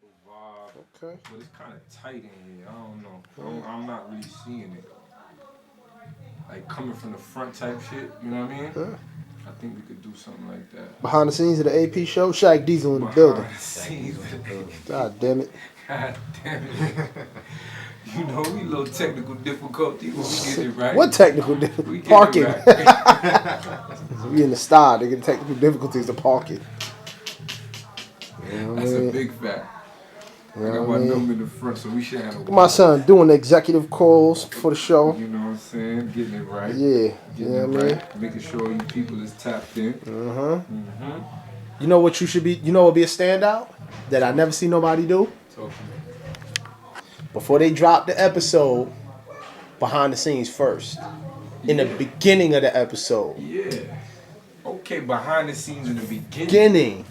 type of vibe. Okay. But it's kind of tight in here. I don't know. I'm not really seeing it. Like coming from the front type shit. You know what I mean? Huh? I think we could do something like that. Behind the scenes of the AP show, Shaq Diesel in the building. Behind the scenes. God damn it. God damn it. You know, we a little technical difficulty, but we get it right. What technical We difficulty? get Parking. it right. We in the style. They get technical difficulties to parking. You know what That's I mean? a big fact. You I know got what my I mean? number in the front, so we should have My son doing the executive calls for the show. You know what I'm saying? Getting it right. Yeah. Getting You know it what I mean? right. Making sure you people is tapped in. You know what you should be? You know what would be a standout that I never see nobody do? Talk to me. Before they drop the episode, behind the scenes first. In the beginning of the episode. Yeah. Okay, behind the scenes in the Beginning.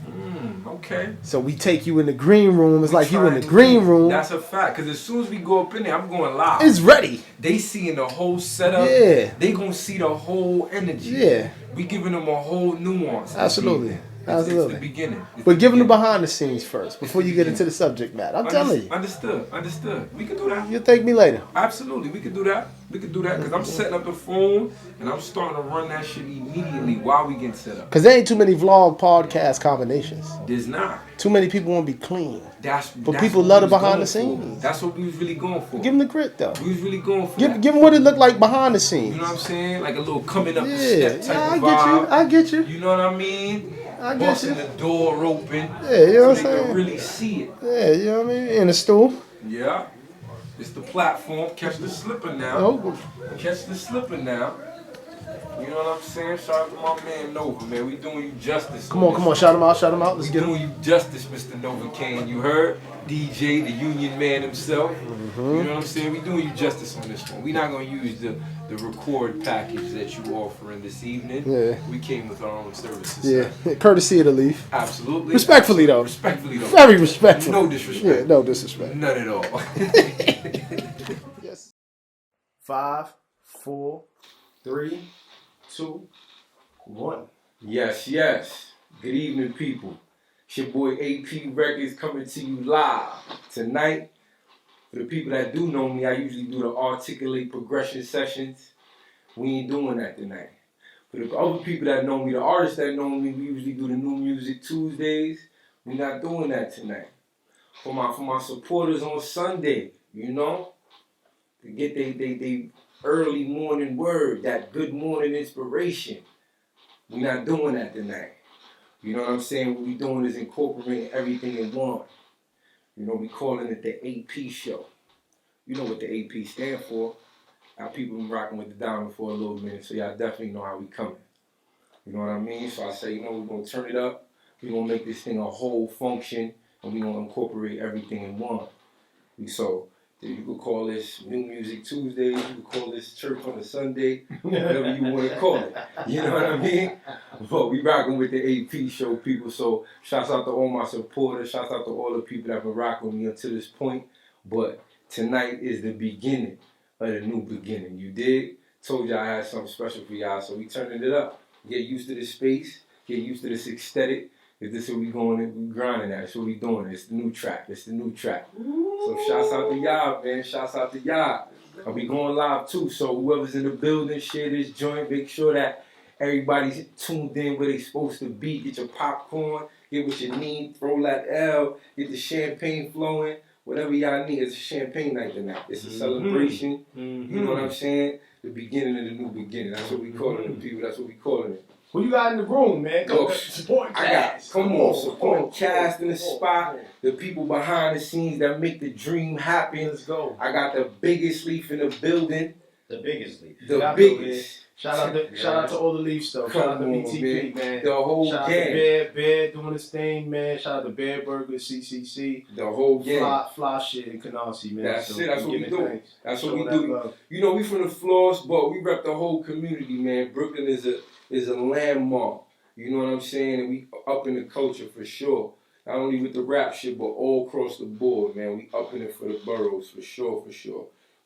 Okay. So we take you in the green room. It's We like you in trying the to green do- room. That's a fact. Because as soon as we go up in there, I'm going live. It's ready. They seeing the whole setup. Yeah. They gonna see the whole energy. Yeah. We giving them a whole nuance. Absolutely. It's the beginning. But give them the behind the scenes first before you get into the subject matter. I'm telling you. Understood. We can do that. You'll thank me later. Absolutely, we can do that. Because I'm setting up the phone and I'm starting to run that shit immediately while we get set up. Because there ain't too many vlog podcast combinations. There's not. Too many people want to be clean. That's people what love we the was behind going the for. scenes. That's what we was really going for. Give them the grit though. We was really going for Give that. them what it looked like behind the scenes. You know what I'm saying? Like a little coming up the Yeah, step type I of get you. vibe. I get you. You know what I mean? I get Busting you. the door open. Yeah, you know what I'm so they saying? can really see it. Yeah, you know what I mean? In the stool. Yeah. It's the platform. Catch the slipper now. Oh, Catch the slipper now. You know what I'm saying? Shout out to my man Nova, man. We doing you justice. come on. Shout him out. Let's We get him. doing you justice, Mr. Nova Kane. You heard? DJ, the union man himself. You know what I'm saying? We doing you justice on this one. We not gonna use the record package that you offering this evening. Yeah. We came with our own services. Yeah, Sir. courtely of the leaf. Absolutely. Respectfully though. Respectfully though. Very respectful. No disrespect. Yeah, no disrespect. None at all. Yes. 5, 4, 3, 2, 1. Yes. Good evening, people. It's your boy AP Records coming to you live tonight. For the people that do know me, I usually do the articulate progression sessions. We ain't doing that tonight. For the other people that know me, the artists that know me, we usually do the New Music Tuesdays. We're not doing that tonight. For my supporters on Sunday, you know, to get they early morning word, that good morning inspiration. We're not doing that tonight. You know what I'm saying? What we doing is incorporating everything in one. You know, we calling it the AP show. You know what the AP stand for. Our people been rocking with the diamond for a little minute, so y'all definitely know how we coming. You know what I mean? So I say, you know, we're gonna turn it up. We're gonna make this thing a whole function, and we're gonna incorporate everything in one. So you could call this New Music Tuesday, you could call this Church on a Sunday, whatever you want to call it. You know what I mean? But we rocking with the AP show, people. So shouts out to all my supporters. Shouts out to all the people that have been rocking with me until this point. But tonight is the beginning of the new beginning. You dig? Told y'all I had something special for y'all, so we turning it up. Get used to this space. Get used to this aesthetic. If this is what we going in, we grinding at. It's what we doing. It's the new track. So shouts out to y'all, man. Shouts out to y'all. I'll be going live too. So whoever's in the building, share this joint. Make sure that everybody's tuned in where they supposed to be. Get your popcorn. Get what you need. Throw that L. Get the champagne flowing. Whatever y'all need. It's a champagne night tonight. It's a celebration. You know what I'm saying? The beginning of the new beginning. That's what we calling it, people. That's what we calling it. Who you got in the room, man? Support cast. Come on, support cast in the spot. The people behind the scenes that make the dream happen. Let's go. I got the biggest leaf in the building. The biggest leaf. The biggest. Shout out to all the Leafs though. Shout out to BTP, man. The whole Shout gang. out to Bear doing his thing, man. Shout out to Bear Burger, CCC. The whole gang. Fly shit in Canarsie, man. That's it. That's what we do. Thanks. That's what we do. You know, we from the floors, but we rep the whole community, man. Brooklyn is a landmark. You know what I'm saying? And we up in the culture for sure. Not only with the rap shit, but all across the board, man. We up in it for the boroughs, for sure.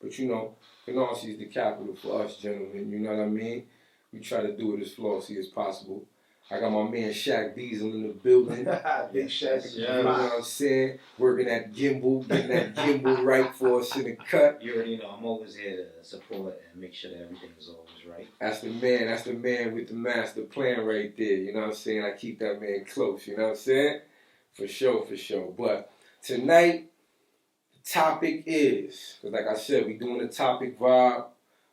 But you know, Canarsie is the capital for us, gentlemen. You know what I mean? We try to do it as flawlessly as possible. I got my man Shaq Diesel in the building. Big Shaq. You know what I'm saying? Working that gimbal, getting that gimbal right for us in the cut. You already know I'm always here to support and make sure that everything is always right. That's the man. That's the man with the master plan right there. You know what I'm saying? I keep that man close. You know what I'm saying? For sure, for sure. But tonight, the topic is, because like I said, we doing the topic vibe.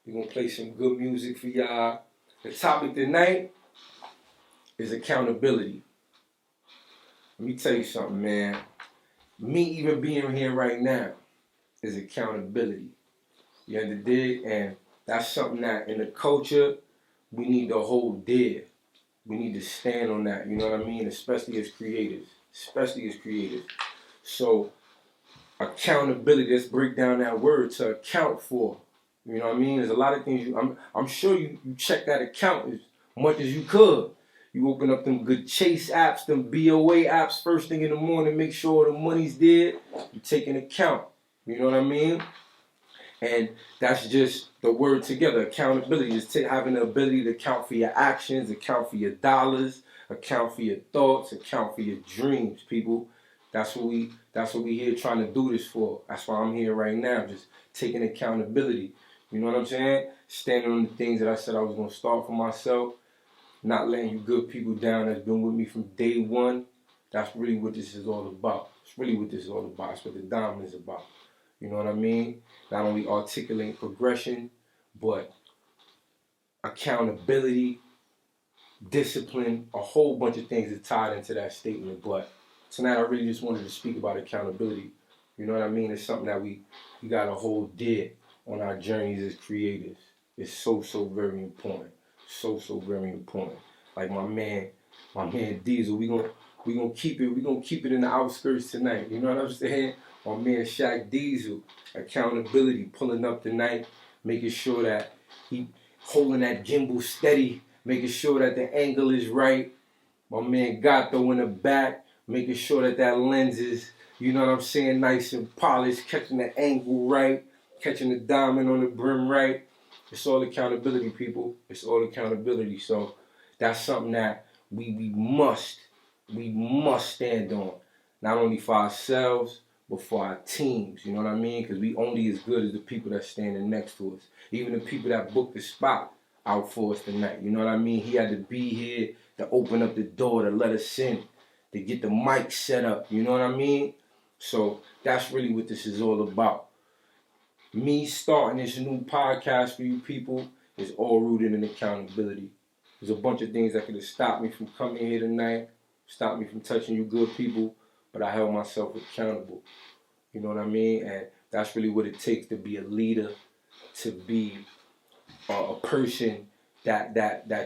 We're going to play some good music for y'all. The topic tonight is accountability. Let me tell you something, man. Me even being here right now is accountability. You understand? And that's something that in the culture, we need to hold dear. We need to stand on that, you know what I mean? Especially as creators. So, accountability, let's break down that word, to account for. You know what I mean? There's a lot of things I'm sure you check that account as much as you could. You open up them good Chase apps, them BOA apps first thing in the morning, make sure the money's there. You take an account. You know what I mean? And that's just the word together, accountability. Just having the ability to account for your actions, account for your dollars, account for your thoughts, account for your dreams, people. That's what we here trying to do this for. That's why I'm here right now, just taking accountability. You know what I'm saying? Standing on the things that I said I was going to start for myself. Not letting you good people down that's been with me from day one. That's really what this is all about. It's really what this is all about. It's what the diamond is about. You know what I mean? Not only articulating progression, but accountability, discipline, a whole bunch of things are tied into that statement. But tonight I really just wanted to speak about accountability. You know what I mean? It's something that we got to hold dear on our journeys as creators. It's so very important. So very important. Like my man Diesel, we gonna keep it in the outskirts tonight. You know what I'm saying? My man Shaq Diesel, accountability, pulling up tonight, making sure that he holding that gimbal steady, making sure that the angle is right. My man Gato in the back, making sure that lens is, you know what I'm saying, nice and polished, catching the angle right, catching the diamond on the brim right. It's all accountability, people. It's all accountability. So that's something that we must stand on. Not only for ourselves, but for our teams. You know what I mean? Because we only as good as the people that's standing next to us. Even the people that booked the spot out for us tonight. You know what I mean? He had to be here to open up the door, to let us in, to get the mic set up. You know what I mean? So that's really what this is all about. Me starting this new podcast for you people is all rooted in accountability. There's a bunch of things that could have stopped me from coming here tonight, stopped me from touching you good people, but I held myself accountable. You know what I mean? And that's really what it takes to be a leader, to be a person that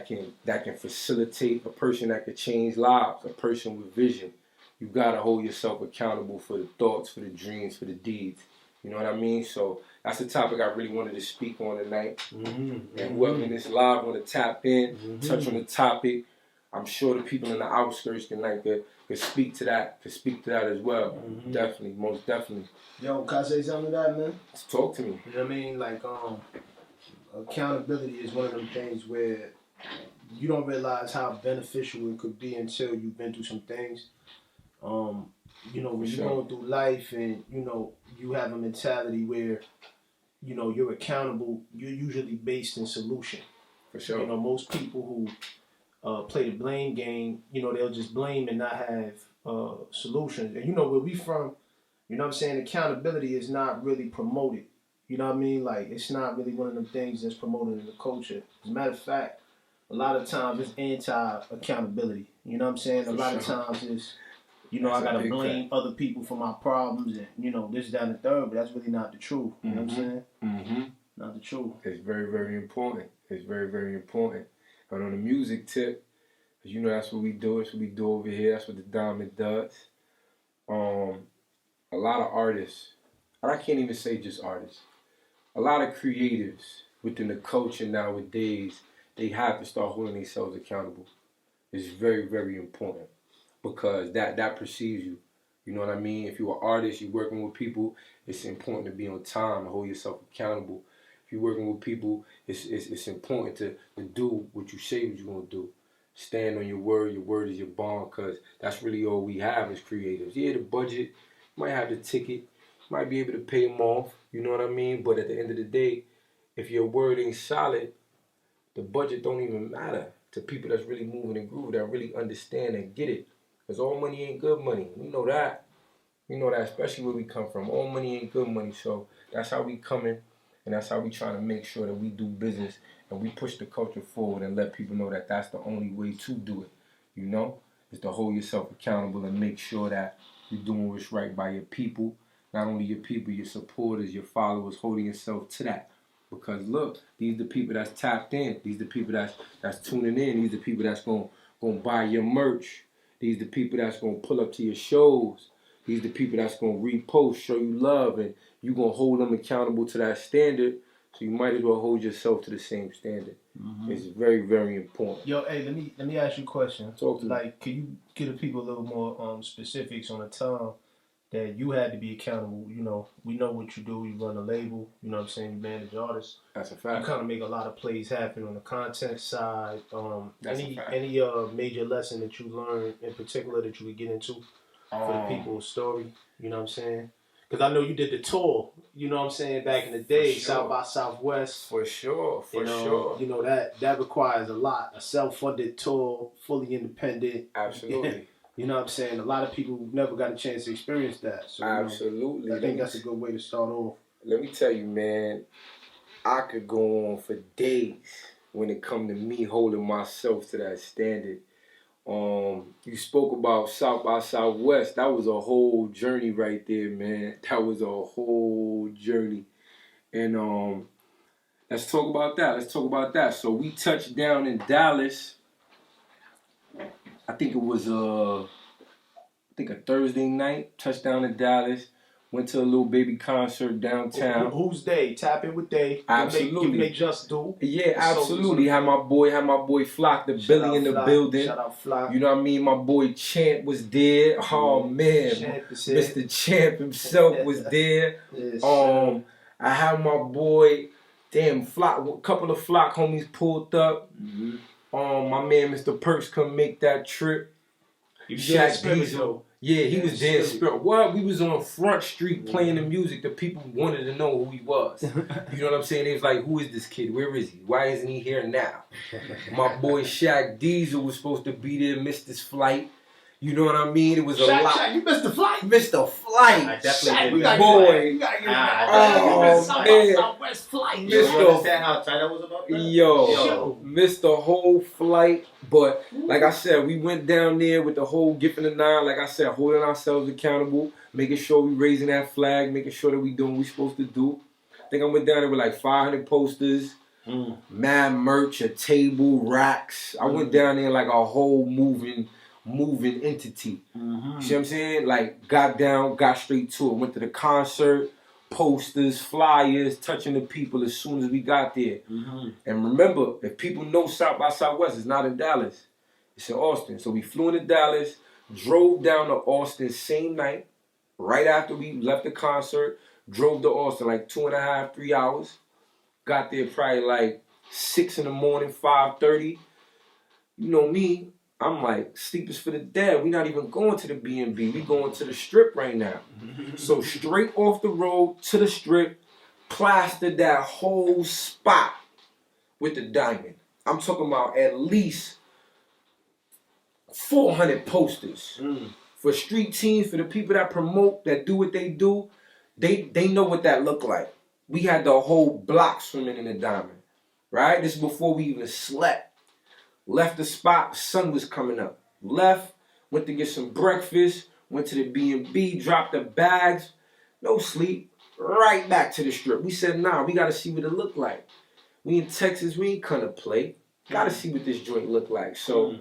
can facilitate, a person that can change lives, a person with vision. You gotta hold yourself accountable for the thoughts, for the dreams, for the deeds. You know what I mean? So that's the topic I really wanted to speak on tonight. And whoever in this live want to tap in, touch on the topic, I'm sure the people in the outskirts tonight could speak to that, as well. Definitely, most definitely. Yo, can I say something to that, man? Talk to me. You know what I mean? Like, accountability is one of them things where you don't realize how beneficial it could be until you've been through some things. You know, when you're going through life and, you know, you have a mentality where, you know, you're accountable, you're usually based in solution. For sure. You know, most people who play the blame game, you know, they'll just blame and not have solutions. And, you know, where we from, you know what I'm saying, accountability is not really promoted. You know what I mean? Like, it's not really one of them things that's promoted in the culture. As a matter of fact, a lot of times it's anti-accountability. You know what I'm saying? A lot of times it's, you know, I gotta blame other people for my problems and, you know, this, that, and the third, but that's really not the truth. You know what I'm saying? Not the truth. It's very important. It's very important. But on the music tip, you know that's what we do. It's what we do over here. That's what the Diamond does. A lot of artists, and I can't even say just artists, a lot of creatives within the culture nowadays, they have to start holding themselves accountable. It's very important. Because that perceives you. You know what I mean? If you're an artist, you're working with people, it's important to be on time and hold yourself accountable. If you're working with people, it's important to do what you say what you're going to do. stand on your word. Your word is your bond, because that's really all we have as creatives. Yeah, the budget, might have the ticket, might be able to pay them off, you know what I mean? But at the end of the day, if your word ain't solid, the budget don't even matter to people that's really moving and grooving, that really understand and get it. Because all money ain't good money. We know that. We know that, especially where we come from. All money ain't good money. So that's how we coming, and that's how we trying to make sure that we do business and we push the culture forward and let people know that that's the only way to do it. You know, is to hold yourself accountable and make sure that you're doing what's right by your people. Not only your people, your supporters, your followers, holding yourself to that. Because look, these the people that's tapped in. These the people that's tuning in. These the people that's gonna buy your merch. These the people that's gonna pull up to your shows. These the people that's gonna repost, show you love, and you gonna hold them accountable to that standard. So you might as well hold yourself to the same standard. Mm-hmm. It's very, very important. Yo, hey, let me ask you a question. Talk to me. Like, can you give the people a little more specifics on a time that you had to be accountable? You know, we know what you do. You run a label. You know what I'm saying? You manage artists. That's a fact. You kind of make a lot of plays happen on the content side. That's a fact. Any major lesson that you learned in particular that you would get into for the people's story? You know what I'm saying? Because I know you did the tour, you know what I'm saying, back in the day, sure. South by Southwest. For sure, sure. You know, that requires a lot. A self-funded tour, fully independent. Absolutely. You know what I'm saying? A lot of people never got a chance to experience that. So, absolutely. I think that's a good way to start off. Let me tell you, man, I could go on for days when it come to me holding myself to that standard. You spoke about South by Southwest. That was a whole journey right there, man. That was a whole journey. And let's talk about that. So we touched down in Dallas. I think it was a Thursday night. Touchdown in Dallas. Went to a little baby concert downtown. Who's they? Tap in with they. Absolutely. They just do. Yeah, absolutely. Had my boy Flock, the Billy in the building. Shout out Flock. You know what I mean? My boy Champ was there. Oh man, Mr. Champ himself was there. Yes, I had my boy, Flock. A couple of Flock homies pulled up. Mm-hmm. My man Mr. Perks couldn't make that trip. Shaq Diesel. Yeah, he was there in spirit. What? We was on Front Street playing the music. The people wanted to know who he was. You know what I'm saying? They was like, who is this kid? Where is he? Why isn't he here now? My boy Shaq Diesel was supposed to be there, missed his flight. You know what I mean? It was a lot. Shaq, you missed the flight? Missed the flight. I definitely did. Boy. Southwest flight. You understand how tight I was about that? Yo, missed the whole flight. But like I said, we went down there with the whole gift in the nine. Like I said, holding ourselves accountable, making sure we raising that flag, making sure that we doing what we supposed to do. I think I went down there with like 500 posters, mad merch, a table, racks. I went down there like a whole moving entity. Mm-hmm. See what I'm saying? Like got down, got straight to it. Went to the concert, posters, flyers, touching the people as soon as we got there. Mm-hmm. And remember, if people know South by Southwest, it's not in Dallas. It's in Austin. So we flew into Dallas, drove down to Austin same night, right after we left the concert, drove to Austin like 2.5, 3 hours. Got there probably like 6 in the morning, 5:30. You know me, I'm like, sleep is for the dead. We're not even going to the B&B. We going to the strip right now. So straight off the road to the strip, plastered that whole spot with the diamond. I'm talking about at least 400 posters. For street teams, for the people that promote, that do what they do, they know what that look like. We had the whole block swimming in the diamond, right? This is before we even slept. Left the spot, sun was coming up. Left, went to get some breakfast, went to the B&B, dropped the bags, no sleep, right back to the strip. We said, nah, we gotta see what it look like. We in Texas, we ain't gonna play. Gotta see what this joint look like. So,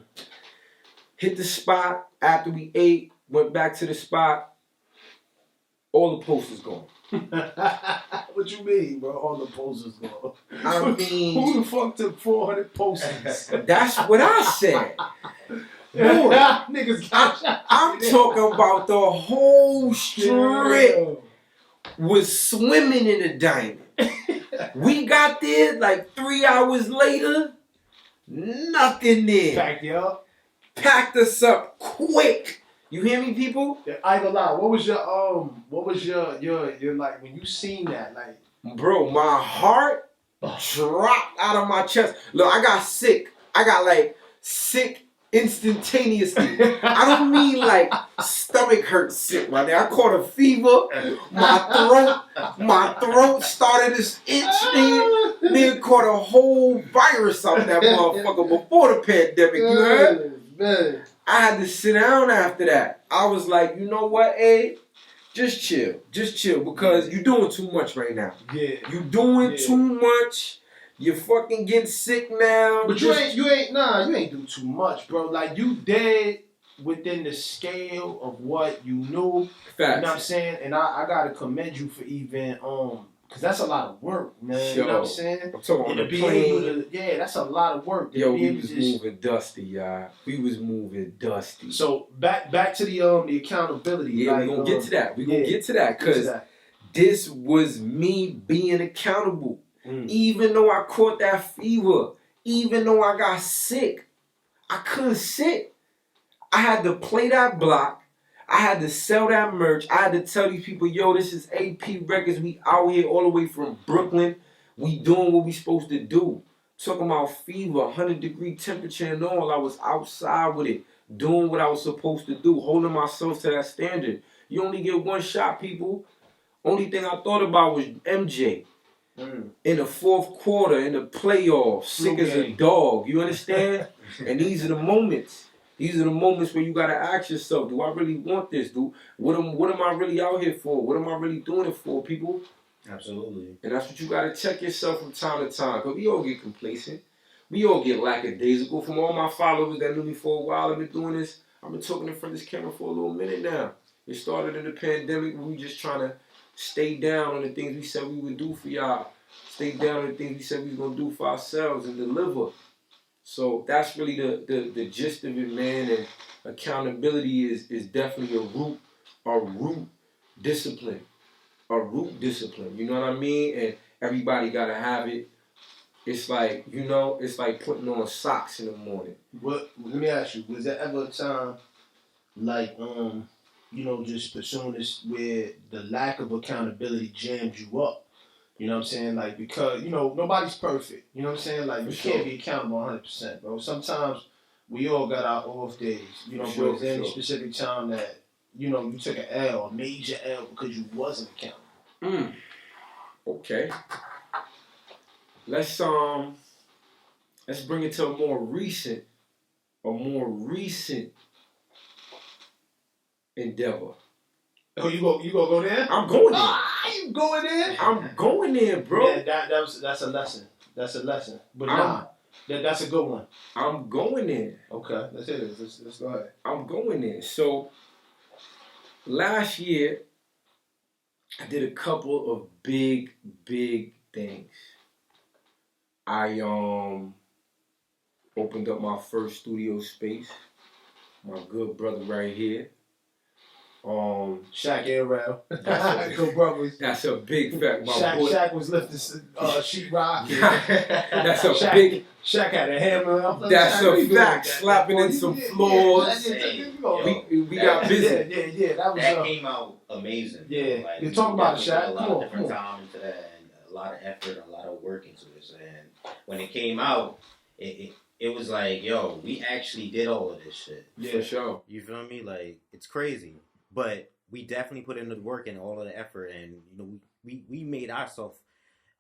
hit the spot after we ate, went back to the spot, all the posters gone. What you mean, bro? All the posters gone. I mean, who the fuck took 400 posters? That's what I said. Boy, niggas I'm talking about the whole strip was swimming in the diamond. We got there like 3 hours later. Nothing there. Packed you up. Packed us up quick. You hear me, people? Yeah, I ain't gonna lie. What was your like when you seen that? Like, bro, my heart dropped out of my chest. Look, I got sick. I got like sick instantaneously. I don't mean like stomach hurt sick, right there. I caught a fever. My throat started to itch, Then caught a whole virus out that motherfucker before the pandemic. You heard? Man. I had to sit down after that. I was like, you know what, just chill, because you're doing too much right now. Yeah, you doing too much. You're fucking getting sick now. But you ain't do too much, bro. Like, you dead within the scale of what you knew. Facts. You know what I'm saying? And I gotta commend you for even because that's a lot of work, man. Yo, you know what I'm saying? I'm talking on the plane. That's a lot of work. Yo, we was moving dusty, y'all. We was moving dusty. So back to the accountability. Yeah, like, we gonna get to that. We gonna get to that because this was me being accountable. Even though I caught that fever, even though I got sick, I couldn't sit. I had to play that block. I had to sell that merch. I had to tell these people, yo, this is AP Records. We out here all the way from Brooklyn. We doing what we supposed to do. Talking about fever, 100-degree temperature and all. I was outside with it, doing what I was supposed to do, holding myself to that standard. You only get one shot, people. Only thing I thought about was MJ. In the fourth quarter, in the playoffs, sick as a dog. You understand? And these are the moments. These are the moments where you gotta ask yourself, do I really want this? What am I really out here for? What am I really doing it for, people? Absolutely. And that's what you gotta check yourself from time to time. Because we all get complacent. We all get lackadaisical. From all my followers that knew me for a while, I've been doing this. I've been talking in front of this camera for a little minute now. It started in the pandemic when we just trying to stay down on the things we said we would do for y'all. Stay down on the things we said we was gonna do for ourselves and deliver. So that's really the gist of it, man. And accountability is definitely a root discipline. A root discipline. You know what I mean? And everybody gotta have it. It's like, it's like putting on socks in the morning. Let me ask you, was there ever a time like just pursuing this where the lack of accountability jammed you up? You know what I'm saying? Like, because, nobody's perfect. You know what I'm saying? Like, you can't be accountable 100%, bro. Sometimes we all got our off days. But is there any specific time that, you took an L, a major L, because you wasn't accountable? Okay. Let's bring it to a more recent endeavor. Oh, you go there? I'm going there. You going there? I'm going there, bro. Yeah, that's a lesson. That's a lesson. But that's a good one. I'm going there. Okay, let's hear this. Let's go ahead. I'm going there. So last year, I did a couple of big things. I opened up my first studio space. My good brother right here. Shaq and Rail. Good brothers. That's a big fact. Shaq was lifting sheetrock. That's a big. Shaq had a hammer. That's a fact. Slapping in some floors. We got busy. Yeah. That came out amazing. Yeah. Like, you talk about it, Shaq. A lot of different time into that, and a lot of effort, a lot of work into this. And when it came out, it was like, yo, we actually did all of this shit. Yeah, for sure. You feel me? Like, it's crazy. But we definitely put in the work and all of the effort, and we made ourselves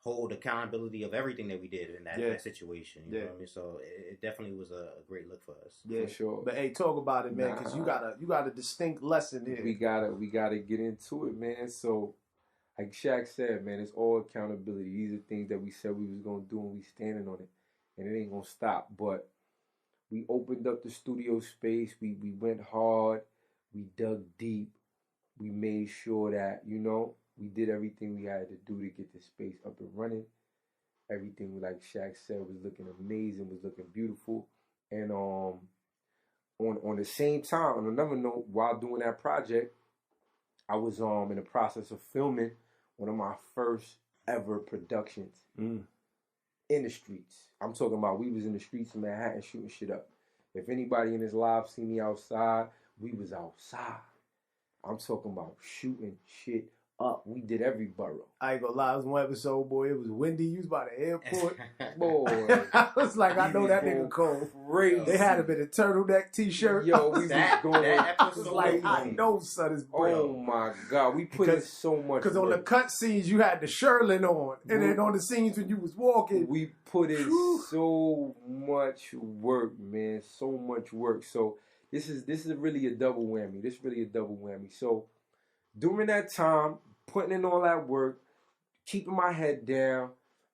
hold accountability of everything that we did in that situation. You know what I mean? So it definitely was a great look for us. Yeah, for sure. But hey, talk about it, man, because you got a distinct lesson here. We gotta get into it, man. So, like Shaq said, man, it's all accountability. These are things that we said we was gonna do, and we standing on it, and it ain't gonna stop. But we opened up the studio space. We went hard. We dug deep. We made sure that, we did everything we had to do to get the space up and running. Everything, like Shaq said, was looking amazing, was looking beautiful. And on the same time, on another note, while doing that project, I was in the process of filming one of my first ever productions. in the streets. I'm talking about we was in the streets of Manhattan shooting shit up. If anybody in this live see me outside, we was outside. I'm talking about shooting shit up. We did every borough. I ain't gonna lie, it was one episode, boy. It was windy. You was by the airport. Boy. I was like, I know that nigga cold. Crazy. They had a bit of turtleneck t-shirt. Yo, we was going I was like, I know, son, is bro. Oh my God, we put in so much. Because on the cut scenes, you had the Sherlin on, and then on the scenes when you was walking, we put in so much work, man. So much work. So this is really a double whammy. This is really a double whammy. So during that time, putting in all that work, keeping my head down,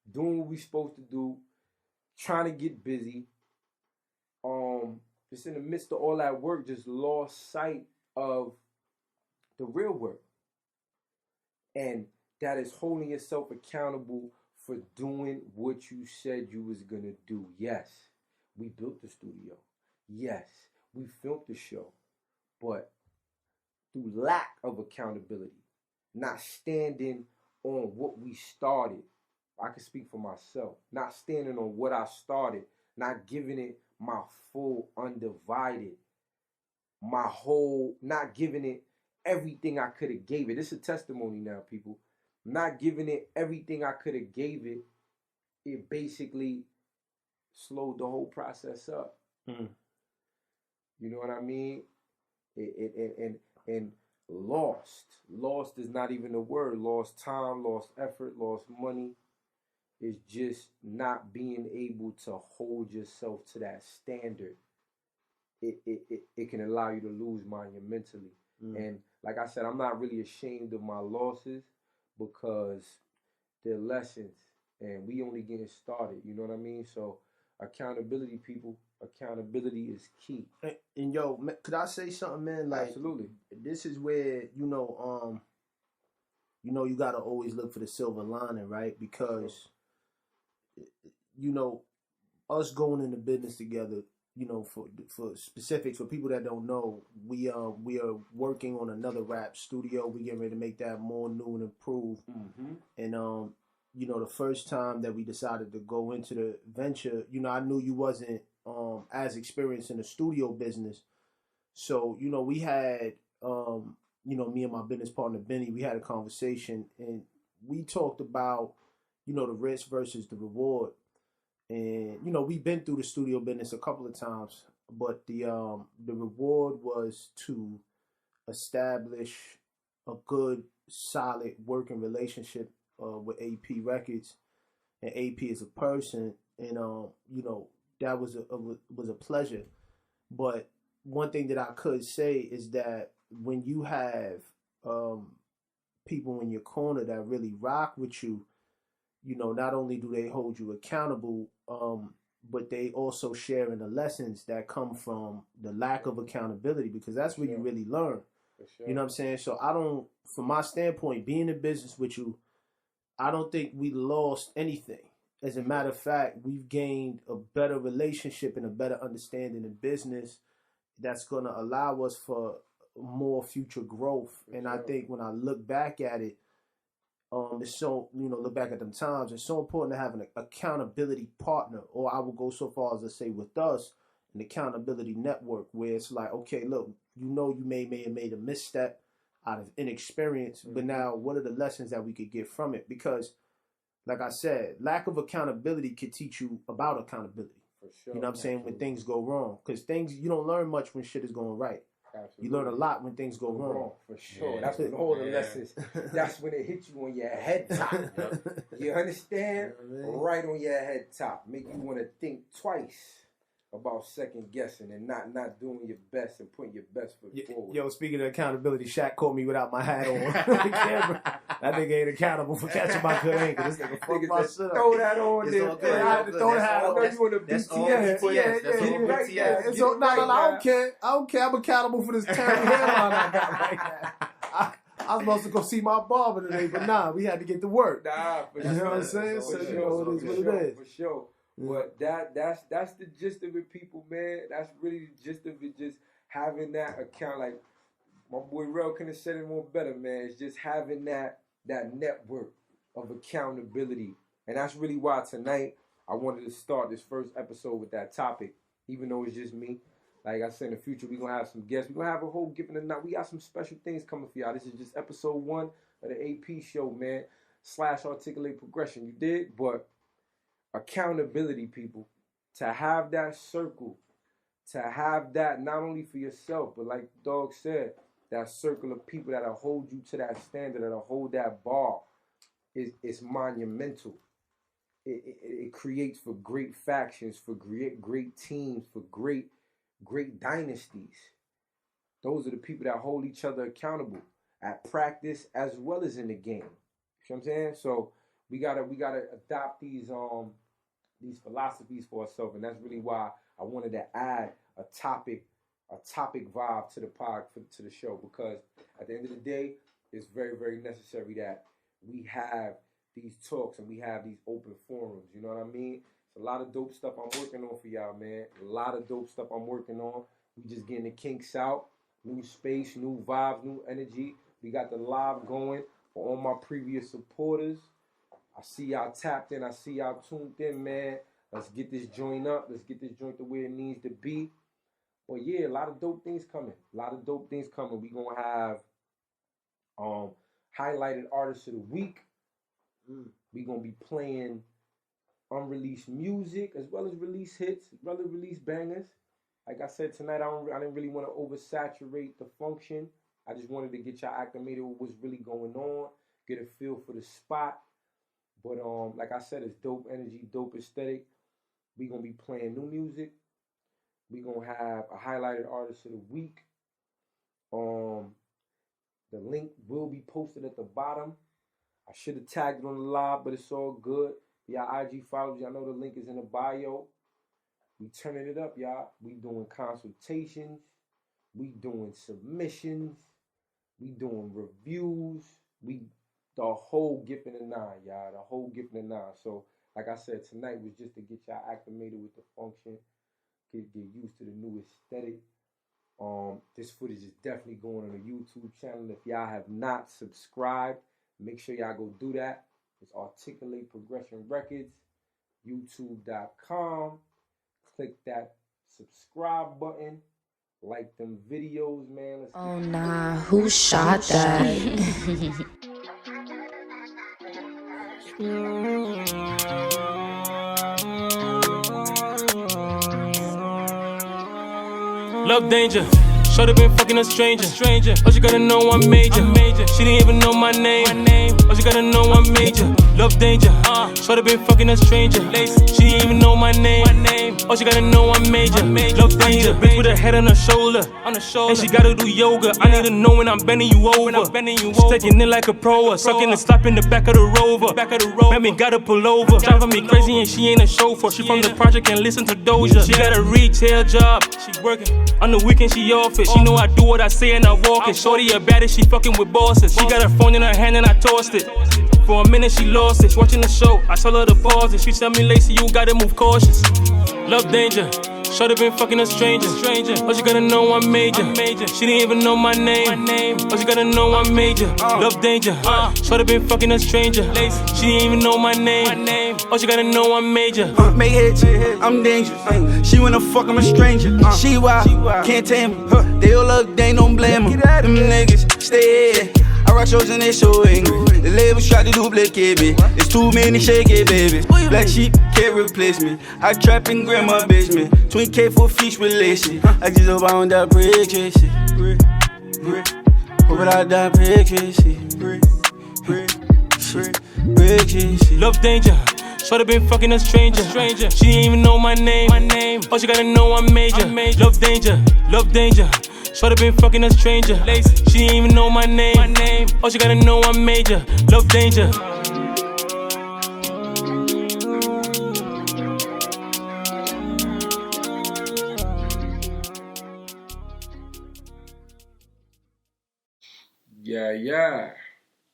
doing what we supposed to do, trying to get busy. Just in the midst of all that work, just lost sight of the real work. And that is holding yourself accountable for doing what you said you was gonna do. Yes, we built the studio. Yes, we filmed the show. But through lack of accountability, not standing on what we started, I can speak for myself, not standing on what I started, not giving it my full undivided, not giving it everything I could have gave it. This is a testimony now, people. Not giving it everything I could have gave it, it basically slowed the whole process up. Mm. You know what I mean? And lost is not even a word. Lost time, lost effort, lost money. It's just not being able to hold yourself to that standard. It can allow you to lose monumentally. And like I said, I'm not really ashamed of my losses because they're lessons and we only getting started. You know what I mean? So accountability, people. Accountability is key. And yo, could I say something, man? Like, absolutely. This is where you gotta always look for the silver lining, right? Because us going into business together, for specifics, for people that don't know, we are working on another rap studio. We getting ready to make that more new and improved. Mm-hmm. And the first time that we decided to go into the venture, I knew you wasn't as experienced in the studio business. So, we had me and my business partner Benny, we had a conversation and we talked about, the risk versus the reward. And we've been through the studio business a couple of times, but the reward was to establish a good, solid working relationship with AP Records and AP as a person, and that was a pleasure. But one thing that I could say is that when you have people in your corner that really rock with you, not only do they hold you accountable, but they also share in the lessons that come from the lack of accountability, because that's where you really learn. Sure. You know what I'm saying? So from my standpoint, being in business with you, I don't think we lost anything. As a matter of fact, we've gained a better relationship and a better understanding in business that's going to allow us for more future growth. And I think when I look back at it, it's so, look back at them times, it's so important to have an accountability partner, or I will go so far as to say with us, an accountability network, where it's like, okay, look, you may have made a misstep out of inexperience, but now what are the lessons that we could get from it? Because, like I said, lack of accountability could teach you about accountability. For sure. You know what I'm saying? When things go wrong. Because you don't learn much when shit is going right. Absolutely. You learn a lot when things go wrong. For sure. Yeah. That's when all the lessons, that's when it hits you on your head top. You understand? Right on your head top. Make you want to think twice about second guessing and not doing your best and putting your best foot forward. Yo, speaking of accountability, Shaq caught me without my hat on the camera. That nigga ain't accountable for catching my good ankle. This nigga fucked my shit up. Throw that on there. I had to throw the hat on. I know you want to BTS. Yeah. I don't care. I'm accountable for this terrible hairline I got right now. I was supposed to go see my barber today, but nah, we had to get to work. Nah, for sure. You know what I'm saying? So it is what it is. For sure. But that's the gist of it, people, man. That's really the gist of it. Just having that account, like my boy Rel couldn't have said it more better, man. It's just having that network of accountability, and that's really why tonight I wanted to start this first episode with that topic, even though it's just me. Like I said, in the future, we're going to have some guests. We're going to have a whole Giving the Night. We got some special things coming for y'all. This is just episode 1 of the AP show, man. / Articulate Progression. You did? But accountability, people. To have that circle. To have that not only for yourself, but like Dog said, that circle of people that'll hold you to that standard, that'll hold that bar, is monumental. It creates for great factions, for great teams, for great dynasties. Those are the people that hold each other accountable at practice as well as in the game. You know what I'm saying? So we gotta adopt these philosophies for ourselves, and that's really why I wanted to add a topic vibe to the to the show, because at the end of the day, it's very, very necessary that we have these talks and we have these open forums. You know what I mean? It's a lot of dope stuff I'm working on for y'all, man. A lot of dope stuff I'm working on. We just getting the kinks out. New space, new vibes, new energy. We got the live going for all my previous supporters. I see y'all tapped in. I see y'all tuned in, man. Let's get this joint up. Let's get this joint the way it needs to be. But yeah, a lot of dope things coming. We gonna have highlighted artists of the week. We gonna be playing unreleased music as well as release hits, as well as release bangers. Like I said tonight, I didn't really want to oversaturate the function. I just wanted to get y'all acclimated with what's really going on, get a feel for the spot. But like I said, it's dope energy, dope aesthetic. We gonna be playing new music. We gonna have a highlighted artist of the week. The link will be posted at the bottom. I should have tagged it on the live, but it's all good. Y'all IG followers, y'all know the link is in the bio. We turning it up, y'all. We doing consultations. We doing submissions. We doing reviews. The whole gift in the nine, y'all. The whole gift in the nine. So, like I said, tonight was just to get y'all acclimated with the function. Get used to the new aesthetic. This footage is definitely going on the YouTube channel. If y'all have not subscribed, make sure y'all go do that. It's Articulate Progression Records, youtube.com. Click that subscribe button. Like them videos, man. Oh nah, who shot that? Love danger. Shorty been fucking a stranger. Oh, she gotta know I'm major. She didn't even know my name. Oh, she gotta know I'm major. Love danger. Shorty been fucking a stranger. She didn't even know my name. Oh, she gotta know I'm major. Love danger. Bitch with her head on her shoulder. And she gotta do yoga. I need to know when I'm bending you over. She's taking it like a pro. Sucking and slapping the back of the Rover. Man, me gotta pull over. Driving me crazy and she ain't a chauffeur. She from the project and listen to Doja. She got a retail job. She working. On the weekend she off it. She know I do what I say and I walk it. Shorty a baddie, she fucking with bosses. She got her phone in her hand and I tossed it. For a minute she lost it. Watching the show, I told her to pause it. She tell me, Lacey, you gotta move cautious. Love danger. Shorty been fucking a stranger. Oh, she gotta know I'm major. She didn't even know my name. Oh, she gotta know I'm major. Love danger. Shorty been fucking a stranger. She didn't even know my name. Oh, she gotta know I'm major. Make hits, I'm dangerous. She wanna fuck, I'm a stranger. She wild, can't tame me. They all look, they don't blame them. Them niggas stay here. I rock shows and they so angry. The labels try to duplicate me. There's too many shaky babies. Black sheep can't replace me. I trap in grandma basement. 20K for fish with lacy. I just hope I don't die brick Tracy. Hope I die brick Tracy. Brick Tracy. Love danger. Shorty been fucking a stranger. She didn't even know my name. Oh, she gotta know I'm major. Love danger. Shorty been fucking a stranger. She didn't even know my name. Oh, she gotta know I'm major. Love danger. Yeah.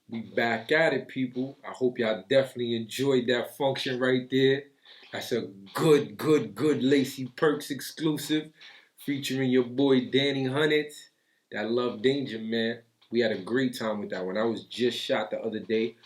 We back at it, people. I hope y'all definitely enjoyed that function right there. That's a good Lacey Perks exclusive featuring your boy Danny Hunnits. That Love Danger, man. We had a great time with that one. I was just shot the other day.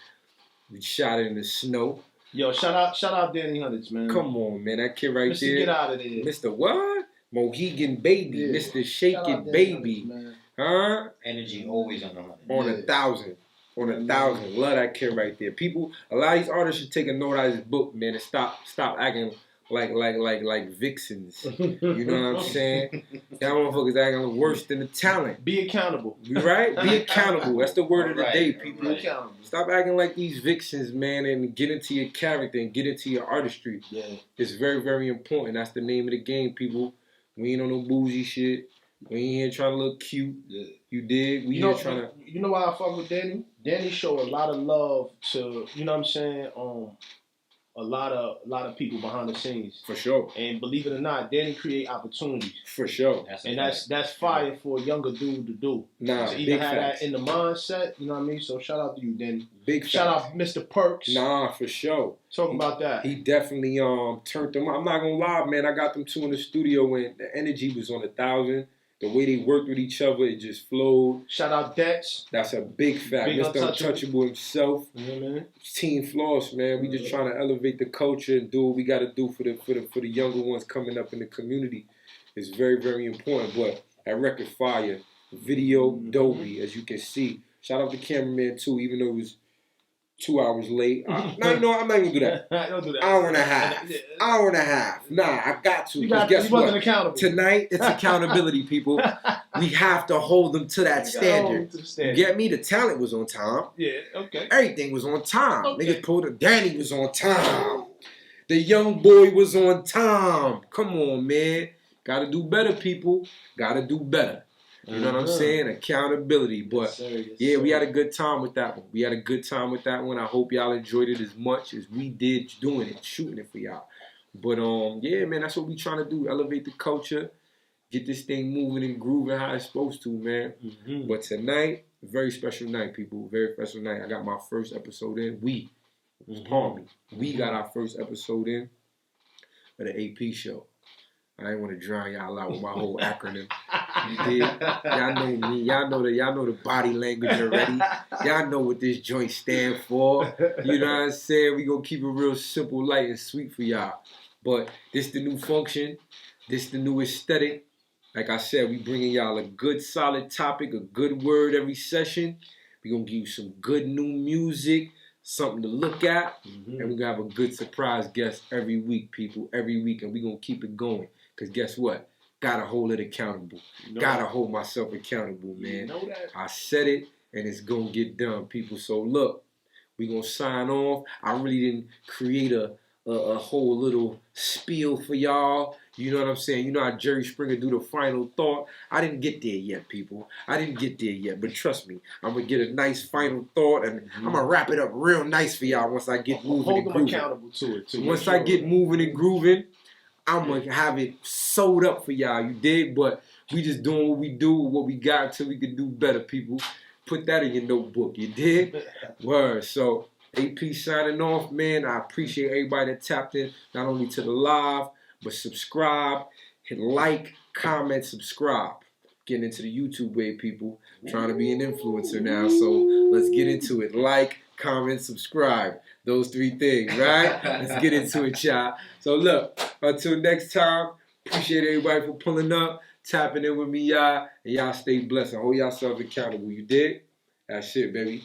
We shot it in the snow. Yo, shout out Danny Hunters, man. Come on, man. That kid right Mr. there. Get out of there. Mr. What? Mohegan Baby. Yeah. Mr. Shake Shout It out Danny Baby. Hunters, man. Huh? Energy always on the hunt. On Yeah. 1,000. On 1,000. Love that kid right there. People, a lot of these artists should take a note out of this book, man, and stop acting like vixens. You know what I'm saying? Y'all motherfuckers acting worse than the talent. Be accountable. You right? Be accountable. That's the word of the day, people. Be accountable. Stop acting like these vixens, man, and get into your character and get into your artistry. Yeah. It's very, very important. That's the name of the game, people. We ain't on no bougie shit. We ain't here trying to look cute. Yeah. You dig? We You know, here trying to... You know why I fuck with Danny? Danny show a lot of love to, you know what I'm saying, a lot of people behind the scenes. For sure. And believe it or not, Danny create opportunities. For sure. That's fire for a younger dude to do. Nah, to either big have facts. that in the mindset, you know what I mean? So shout out to you, Danny. Big Shout facts. out Mr. Perks. Nah, for sure. Talk about that. He definitely turned them up. I'm not gonna lie, man. I got them two in the studio and the energy was on 1,000. The way they worked with each other, it just flowed. Shout out Dex. That's a big fact. Big Mr. Untouchable himself. You know what I mean? Team Floss, man. We just trying to elevate the culture and do what we got to do for the younger ones coming up in the community. It's very, very important. But that record fire, video Dolby, as you can see. Shout out to cameraman too, even though it was 2 hours late. No, you know what? I'm not even gonna do that. Don't do that. Hour and a half. Hour and a half. Nah, I got to. You Guess wasn't what? accountable. Tonight, it's accountability, people. We have to hold them to that standard. You get me? The talent was on time. Yeah, okay. Everything was on time. Okay. Niggas pulled it. Danny was on time. The young boy was on time. Come on, man. Gotta do better, people. Gotta do better. You know what I'm saying? Accountability. But yeah, we had a good time with that one. I hope y'all enjoyed it as much as we did doing it, shooting it for y'all. But yeah, man, that's what we trying to do. Elevate the culture. Get this thing moving and grooving how it's supposed to, man. But tonight, very special night, people. Very special night. I got my first episode in. We got our first episode in of the AP show. I ain't want to drown y'all out with my whole acronym. You did? Y'all know me. Y'all know the body language already. Y'all know what this joint stand for. You know what I'm saying? We gonna keep it real simple, light, and sweet for y'all. But this the new function. This the new aesthetic. Like I said, we bringing y'all a good solid topic, a good word every session. We gonna give you some good new music, something to look at, and we're gonna have a good surprise guest every week, people, every week, and we gonna keep it going. Cause guess what? Gotta hold it accountable. Gotta hold myself accountable, man. You know that. I said it, and it's gonna get done, people. So look, we gonna sign off. I really didn't create a whole little spiel for y'all. You know what I'm saying? You know how Jerry Springer do the final thought? I didn't get there yet, people. I didn't get there yet. But trust me, I'm going to get a nice final thought, and I'm going to wrap it up real nice for y'all once I get moving and grooving. Hold them accountable to it, too. Once I get moving and grooving, I'm going to have it sewed up for y'all. You dig? But we just doing what we do, what we got until we can do better, people. Put that in your notebook. You dig? Word. So, AP signing off, man. I appreciate everybody that tapped in, not only to the live, but subscribe, hit like, comment, subscribe. Getting into the YouTube way, people. Trying to be an influencer now, so let's get into it. Like, comment, subscribe. Those three things, right? Let's get into it, y'all. So look, until next time, appreciate everybody for pulling up, tapping in with me, y'all. And y'all stay blessed and hold yourselves accountable. You dig? That's it, baby.